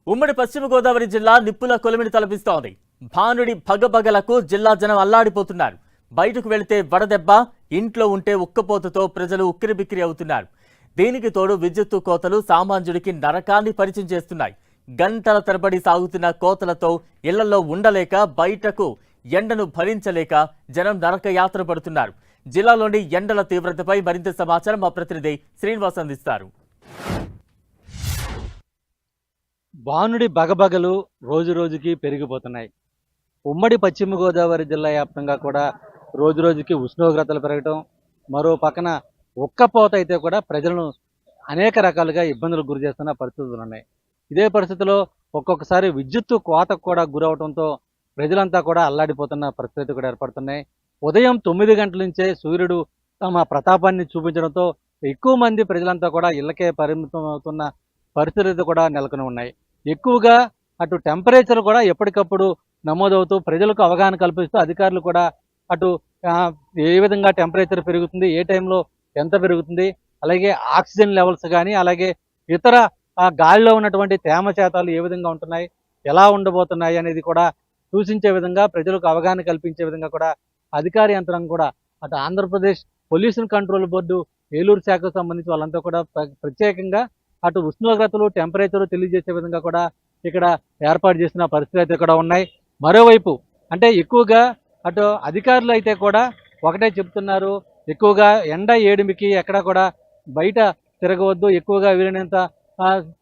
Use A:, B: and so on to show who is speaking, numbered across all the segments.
A: ఉమ్మడి పశ్చిమ గోదావరి జిల్లా నిప్పుల కొలిమిని తలపిస్తోంది. భానుడి భగభగలకు జిల్లా జనం అల్లాడిపోతున్నారు. బయటకు వెళితే వడదెబ్బ, ఇంట్లో ఉంటే ఉక్కపోతతో ప్రజలు ఉక్కిరిబిక్కిరి అవుతున్నారు. దీనికి తోడు విద్యుత్తు కోతలు సామాన్యుడికి నరకాన్ని పరిచయం చేస్తున్నాయి. గంటల తరబడి సాగుతున్న కోతలతో ఇళ్లలో ఉండలేక, బయటకు ఎండను భరించలేక జనం నరక యాత్ర పడుతున్నారు. జిల్లాలోని ఎండల తీవ్రతపై మరింత సమాచారం మా ప్రతినిధి శ్రీనివాస్ అందిస్తారు.
B: భానుడి బగబగలు రోజు రోజుకి పెరిగిపోతున్నాయి. ఉమ్మడి పశ్చిమ గోదావరి జిల్లా వ్యాప్తంగా కూడా రోజు రోజుకి ఉష్ణోగ్రతలు పెరగటం, మరో పక్కన ఉక్కపోత అయితే కూడా ప్రజలను అనేక రకాలుగా ఇబ్బందులకు గురి చేస్తున్న పరిస్థితులు ఉన్నాయి. ఇదే పరిస్థితిలో ఒక్కొక్కసారి విద్యుత్తు కోతకు కూడా గురవడంతో ప్రజలంతా కూడా అల్లాడిపోతున్న పరిస్థితి కూడా ఏర్పడుతున్నాయి. ఉదయం 9 గంటల నుంచే సూర్యుడు తమ ప్రతాపాన్ని చూపించడంతో ఎక్కువ మంది ప్రజలంతా కూడా ఇళ్లకే పరిమితం అవుతున్న పరిస్థితులు కూడా నెలకొని ఉన్నాయి. ఎక్కువగా అటు టెంపరేచర్ కూడా ఎప్పటికప్పుడు నమోదవుతూ ప్రజలకు అవగాహన కల్పిస్తూ అధికారులు కూడా అటు ఏ విధంగా టెంపరేచర్ పెరుగుతుంది, ఏ టైంలో ఎంత పెరుగుతుంది, అలాగే ఆక్సిజన్ లెవెల్స్ కానీ, అలాగే ఇతర గాలిలో ఉన్నటువంటి తేమ శాతాలు ఏ విధంగా ఉంటున్నాయి, ఎలా ఉండబోతున్నాయి అనేది కూడా సూచించే విధంగా, ప్రజలకు అవగాహన కల్పించే విధంగా కూడా అధికార యంత్రాంగం కూడా అటు Andhra Pradesh pollution control board Eluru శాఖకు సంబంధించి వాళ్ళంతా కూడా ప్రత్యేకంగా అటు ఉష్ణోగ్రతలు, టెంపరేచర్ తెలియజేసే విధంగా కూడా ఇక్కడ ఏర్పాటు చేసిన పరిస్థితులు అయితే కూడా ఉన్నాయి. మరోవైపు అంటే ఎక్కువగా అటు అధికారులు అయితే కూడా ఒకటే చెప్తున్నారు, ఎక్కువగా ఎండ ఏడిమికి ఎక్కడ కూడా బయట తిరగవద్దు, ఎక్కువగా వీలైనంత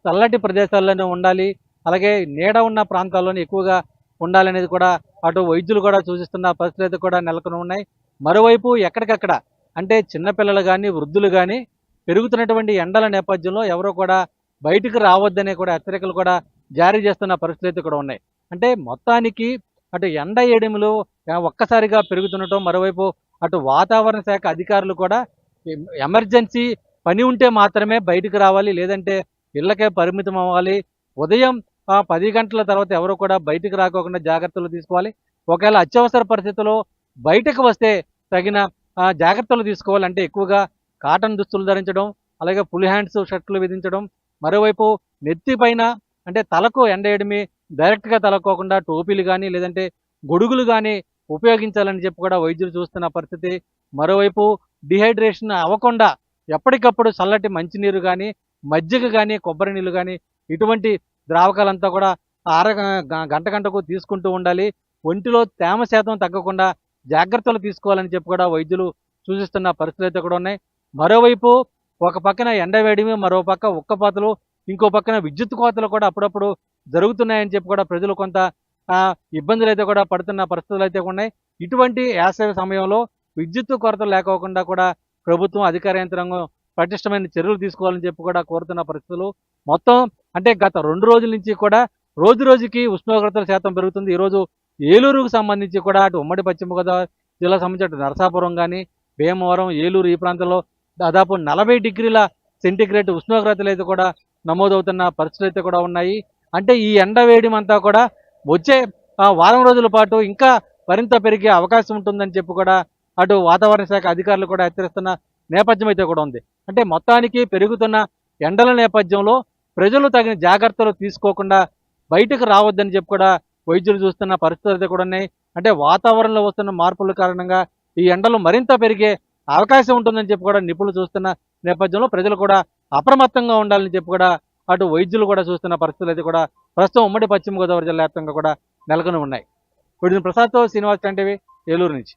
B: చల్లటి ప్రదేశాల్లోనే ఉండాలి, అలాగే నీడ ఉన్న ప్రాంతాల్లోనే ఎక్కువగా ఉండాలనేది కూడా అటు వైద్యులు కూడా సూచిస్తున్న పరిస్థితులు అయితే కూడా నెలకొని ఉన్నాయి. మరోవైపు ఎక్కడికక్కడ అంటే చిన్నపిల్లలు కానీ, వృద్ధులు కానీ పెరుగుతున్నటువంటి ఎండల నేపథ్యంలో ఎవరో కూడా బయటకు రావద్దనే కూడా హెచ్చరికలు కూడా జారీ చేస్తున్న పరిస్థితులు అయితే కూడా ఉన్నాయి. అంటే మొత్తానికి అటు ఎండ ఏడిములు ఒక్కసారిగా పెరుగుతుండటం, మరోవైపు అటు వాతావరణ శాఖ అధికారులు కూడా ఎమర్జెన్సీ పని ఉంటే మాత్రమే బయటకు రావాలి, లేదంటే ఇళ్లకే పరిమితం అవ్వాలి, ఉదయం 10 గంటల తర్వాత ఎవరు కూడా బయటకు రాకోకుండా జాగ్రత్తలు తీసుకోవాలి, ఒకవేళ అత్యవసర పరిస్థితుల్లో బయటకు వస్తే తగిన జాగ్రత్తలు తీసుకోవాలంటే ఎక్కువగా కాటన్ దుస్తులు ధరించడం, అలాగే ఫుల్ హ్యాండ్స్ షర్ట్లు విధించడం, మరోవైపు నెత్తి పైన అంటే తలకు ఎండ ఏడిమి డైరెక్ట్గా తలకోకుండా టోపీలు కానీ, లేదంటే గొడుగులు కానీ ఉపయోగించాలని చెప్పి కూడా వైద్యులు చూస్తున్న పరిస్థితి. మరోవైపు డిహైడ్రేషన్ అవ్వకుండా ఎప్పటికప్పుడు చల్లటి మంచినీరు కానీ, మజ్జిగ కానీ, కొబ్బరి నీళ్ళు కానీ ఇటువంటి ద్రావకాలంతా కూడా గంటకు తీసుకుంటూ ఉండాలి. ఒంటిలో తేమ శాతం తగ్గకుండా జాగ్రత్తలు తీసుకోవాలని చెప్పి కూడా వైద్యులు సూచిస్తున్న పరిస్థితులు అయితే కూడా ఉన్నాయి. మరోవైపు ఒక పక్కన ఎండవేడిమి, మరో పక్క ఉక్కపోతలు, ఇంకో పక్కన విద్యుత్ కోతలు కూడా అప్పుడప్పుడు జరుగుతున్నాయని చెప్పి కూడా ప్రజలు కొంత ఇబ్బందులు అయితే కూడా పడుతున్న పరిస్థితులు అయితే ఉన్నాయి. ఇటువంటి వేసవి సమయంలో విద్యుత్ కొరతలు లేకోకుండా కూడా ప్రభుత్వం, అధికార యంత్రాంగం పటిష్టమైన చర్యలు తీసుకోవాలని చెప్పి కూడా కోరుతున్న పరిస్థితులు. మొత్తం అంటే గత 2 రోజుల నుంచి కూడా రోజు రోజుకి ఉష్ణోగ్రతల శాతం పెరుగుతుంది. ఈరోజు ఏలూరుకు సంబంధించి కూడా అటు ఉమ్మడి పశ్చిమ గోదావరి జిల్లా సంబంధించి నరసాపురం కానీ, భీమవరం, ఏలూరు ఈ ప్రాంతంలో దాదాపు 40 డిగ్రీల సెంటీగ్రేడ్ ఉష్ణోగ్రతలు అయితే కూడా నమోదవుతున్న పరిస్థితులు అయితే కూడా ఉన్నాయి. అంటే ఈ ఎండ వేడిమంతా కూడా వచ్చే వారం రోజుల పాటు ఇంకా మరింత పెరిగే అవకాశం ఉంటుందని చెప్పి కూడా అటు వాతావరణ శాఖ అధికారులు కూడా హెచ్చరిస్తున్న నేపథ్యం అయితే కూడా ఉంది. అంటే మొత్తానికి పెరుగుతున్న ఎండల నేపథ్యంలో ప్రజలు తగిన జాగ్రత్తలు తీసుకోకుండా బయటకు రావద్దని చెప్పి కూడా వైద్యులు చూస్తున్న పరిస్థితులు అయితే కూడా ఉన్నాయి. అంటే వాతావరణంలో వస్తున్న మార్పుల కారణంగా ఈ ఎండలు మరింత పెరిగే అవకాశం ఉంటుందని చెప్పి కూడా నిపుణులు చూస్తున్న నేపథ్యంలో ప్రజలు కూడా అప్రమత్తంగా ఉండాలని చెప్పి కూడా అటు వైద్యులు కూడా చూస్తున్న పరిస్థితులు అయితే కూడా ప్రస్తుతం ఉమ్మడి పశ్చిమ గోదావరి జిల్లా వ్యాప్తంగా కూడా నెలకొని ఉన్నాయి. వీడిని ప్రసాద్తో శ్రీనివాస్ టీవీ ఏలూరు నుంచి.